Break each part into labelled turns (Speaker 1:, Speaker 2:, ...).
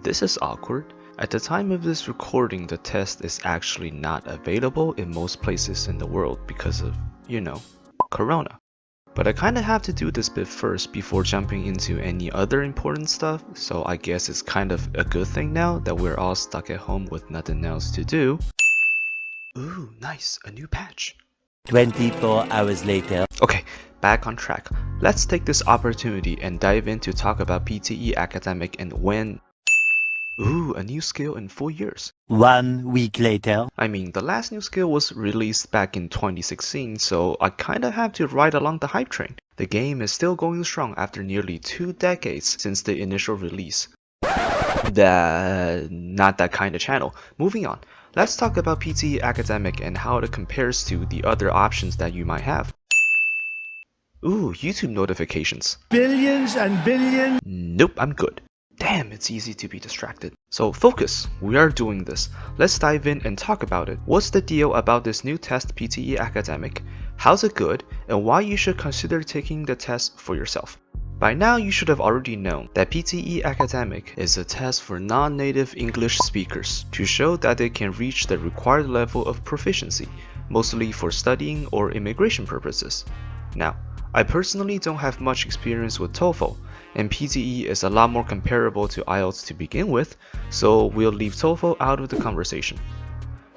Speaker 1: This is awkward. At the time of this recording, the test is actually not available in most places in the world because of, Corona. But I kinda have to do this bit first before jumping into any other important stuff, so I guess it's kind of a good thing now that we're all stuck at home with nothing else to do. Ooh, nice, a new patch.
Speaker 2: 24 hours later.
Speaker 1: Okay, back on track. Let's take this opportunity and dive in to talk about PTE Academic and when... Ooh, a new skill in 4 years.
Speaker 2: 1 week later.
Speaker 1: I mean, the last new skill was released back in 2016, so I kinda have to ride along the hype train. The game is still going strong after nearly 2 decades since the initial release. Not that kind of channel. Moving on, let's talk about PTE Academic and how it compares to the other options that you might have. Ooh, YouTube notifications.
Speaker 2: Billions and billions.
Speaker 1: Nope, I'm good. Damn, it's easy to be distracted. So focus, we are doing this. Let's dive in and talk about it. What's the deal about this new test, PTE Academic? How's it good? And why you should consider taking the test for yourself. By now you should have already known that PTE Academic is a test for non-native English speakers to show that they can reach the required level of proficiency, mostly for studying or immigration purposes. Now, I personally don't have much experience with TOEFL, and PTE is a lot more comparable to Ielts to begin with, so we'll leave TOEFL out of the conversation.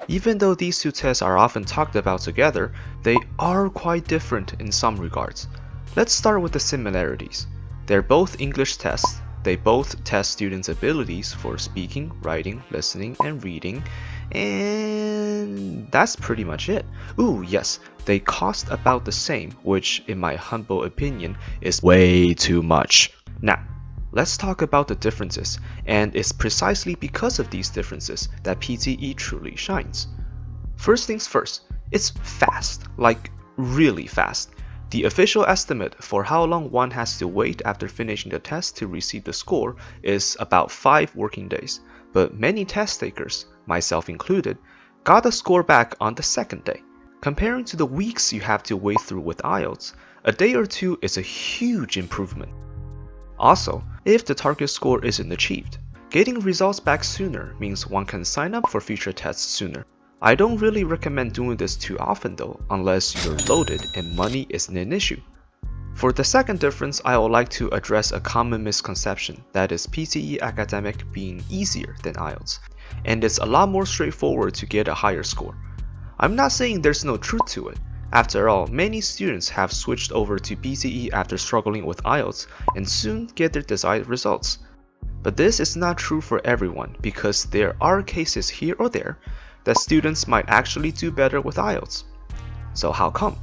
Speaker 1: Even though these two tests are often talked about together, they are quite different in some regards. Let's start with the similarities. They're both English tests. They both test students' abilities for speaking, writing, listening, and reading, and that's pretty much it. Ooh, yes, they cost about the same, which in my humble opinion is way too much. Now, let's talk about the differences, and it's precisely because of these differences that PTE truly shines. First things first, it's fast, like really fast. The official estimate for how long one has to wait after finishing the test to receive the score is about 5 working days, but many test takers, myself included, got the score back on the second day. Comparing to the weeks you have to wait through with Ielts, a day or two is a huge improvement. Also, if the target score isn't achieved, getting results back sooner means one can sign up for future tests sooner. I don't really recommend doing this too often though, unless you're loaded and money isn't an issue. For the second difference, I would like to address a common misconception, that is PTE Academic being easier than Ielts, and it's a lot more straightforward to get a higher score. I'm not saying there's no truth to it. After all, many students have switched over to PTE after struggling with Ielts and soon get their desired results. But this is not true for everyone because there are cases here or there that students might actually do better with Ielts. So how come?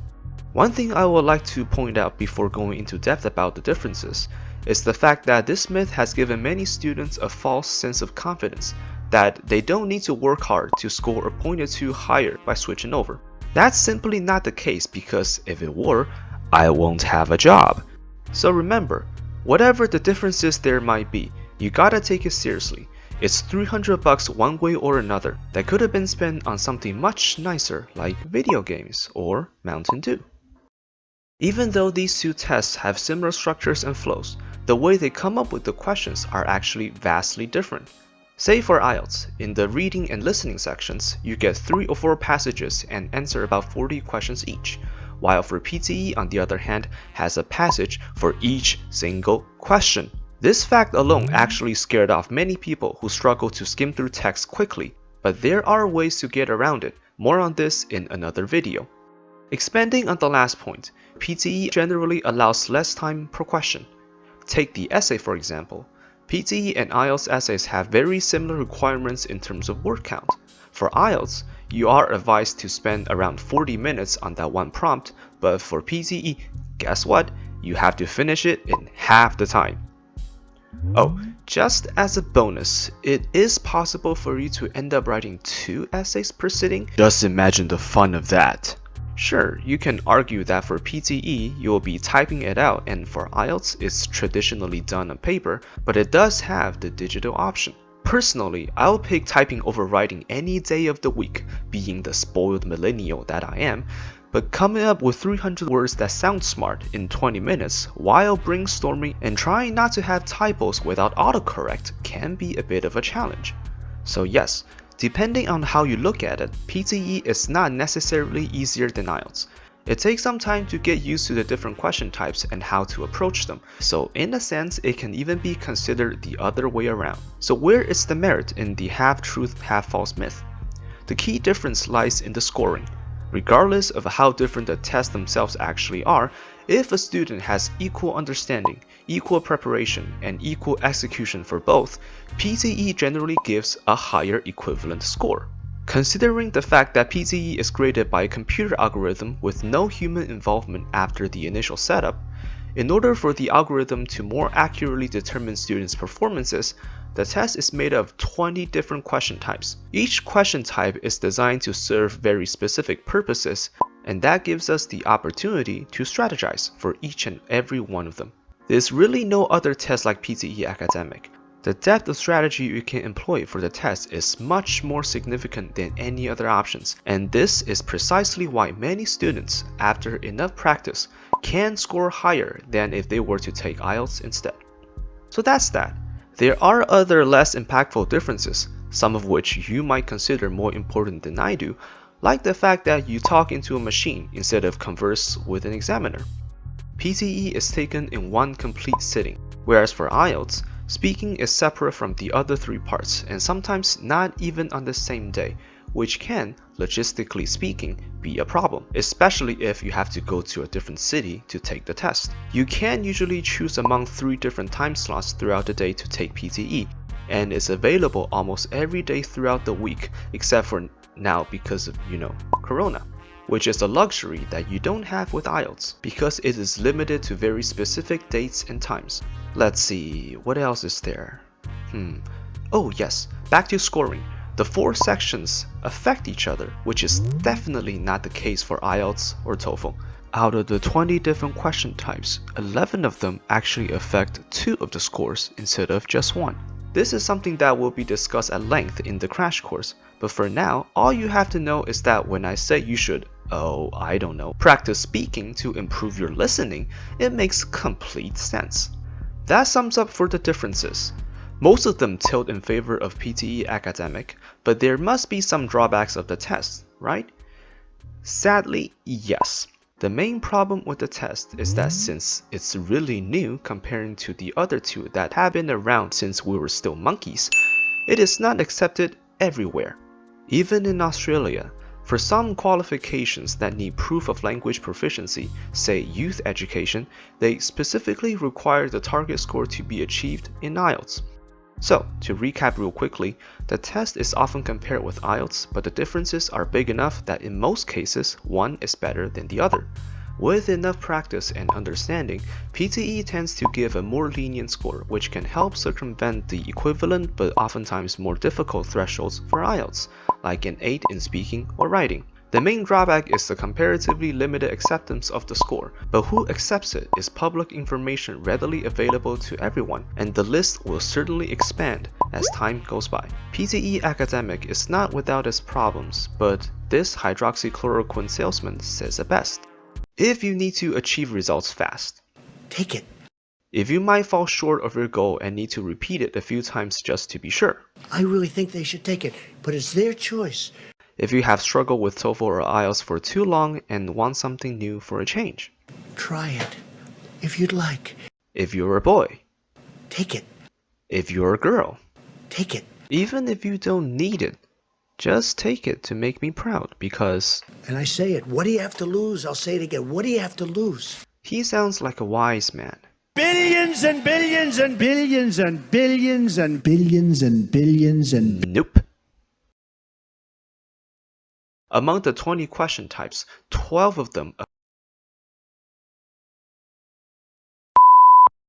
Speaker 1: One thing I would like to point out before going into depth about the differences is the fact that this myth has given many students a false sense of confidence that they don't need to work hard to score a point or two higher by switching over. That's simply not the case because if it were, I won't have a job. So remember, whatever the differences there might be, you gotta take it seriously. It's $300 one way or another that could have been spent on something much nicer like video games or Mountain Dew. Even though these two tests have similar structures and flows, the way they come up with the questions are actually vastly different. Say for Ielts, in the reading and listening sections, you get 3 or 4 passages and answer about 40 questions each, while for PTE on the other hand has a passage for each single question. This fact alone actually scared off many people who struggle to skim through text quickly, but there are ways to get around it. More on this in another video. Expanding on the last point, PTE generally allows less time per question. Take the essay for example. PTE and Ielts essays have very similar requirements in terms of word count. For Ielts, you are advised to spend around 40 minutes on that one prompt, but for PTE, guess what? You have to finish it in half the time. Oh, just as a bonus, it is possible for you to end up writing 2 essays per sitting. Just imagine the fun of that. Sure, you can argue that for PTE, you will be typing it out, and for Ielts, it's traditionally done on paper, but it does have the digital option. Personally, I'll pick typing over writing any day of the week, being the spoiled millennial that I am, But coming up with 300 words that sound smart in 20 minutes while brainstorming and trying not to have typos without autocorrect can be a bit of a challenge. So yes, depending on how you look at it, PTE is not necessarily easier than Ielts. It takes some time to get used to the different question types and how to approach them, so in a sense it can even be considered the other way around. So where is the merit in the half-truth, half-false myth? The key difference lies in the scoring. Regardless of how different the tests themselves actually are, if a student has equal understanding, equal preparation, and equal execution for both, PTE generally gives a higher equivalent score. Considering the fact that PTE is graded by a computer algorithm with no human involvement after the initial setup, in order for the algorithm to more accurately determine students' performances, the test is made of 20 different question types. Each question type is designed to serve very specific purposes, and that gives us the opportunity to strategize for each and every one of them. There's really no other test like PTE Academic. The depth of strategy you can employ for the test is much more significant than any other options, and this is precisely why many students, after enough practice, can score higher than if they were to take Ielts instead. So that's that. There are other less impactful differences, some of which you might consider more important than I do, like the fact that you talk into a machine instead of converse with an examiner. PTE is taken in one complete sitting, whereas for Ielts, speaking is separate from the other three parts and sometimes not even on the same day, which can, logistically speaking, be a problem, especially if you have to go to a different city to take the test. You can usually choose among 3 different time slots throughout the day to take PTE, and it's available almost every day throughout the week except for now because of, Corona, which is a luxury that you don't have with Ielts because it is limited to very specific dates and times. Let's see, what else is there? Oh yes, back to scoring. The 4 sections affect each other, which is definitely not the case for Ielts or TOEFL. Out of the 20 different question types, 11 of them actually affect 2 of the scores instead of just 1. This is something that will be discussed at length in the crash course, but for now, all you have to know is that when I say you should, practice speaking to improve your listening, it makes complete sense. That sums up for the differences. Most of them tilt in favor of PTE Academic, but there must be some drawbacks of the test, right? Sadly, yes. The main problem with the test is that since it's really new comparing to the other 2 that have been around since we were still monkeys, it is not accepted everywhere. Even in Australia, for some qualifications that need proof of language proficiency, say youth education, they specifically require the target score to be achieved in Ielts. So, to recap real quickly, the test is often compared with Ielts, but the differences are big enough that in most cases, one is better than the other. With enough practice and understanding, PTE tends to give a more lenient score, which can help circumvent the equivalent but oftentimes more difficult thresholds for Ielts, like an 8 in speaking or writing. The main drawback is the comparatively limited acceptance of the score, but who accepts it is public information readily available to everyone, and the list will certainly expand as time goes by. PTE Academic is not without its problems, but this hydroxychloroquine salesman says it best. If you need to achieve results fast,
Speaker 2: Take it.
Speaker 1: if you might fall short of your goal and need to repeat it a few times just to be sure,
Speaker 2: I really think they should take it, but it's their choice.
Speaker 1: if you have struggled with TOEFL or IELTS for too long and want something new for a change,
Speaker 2: Try it. If you'd like.
Speaker 1: if you're a boy,
Speaker 2: Take it.
Speaker 1: if you're a girl,
Speaker 2: Take it.
Speaker 1: even if you don't need it, just take it to make me proud because
Speaker 2: And I say it. What do you have to lose? I'll say it again. What do you have to lose?
Speaker 1: he sounds like a wise man.
Speaker 2: Billions and billions and billions and billions and billions and billions and...
Speaker 1: Nope. Among the 20 question types, 12 of them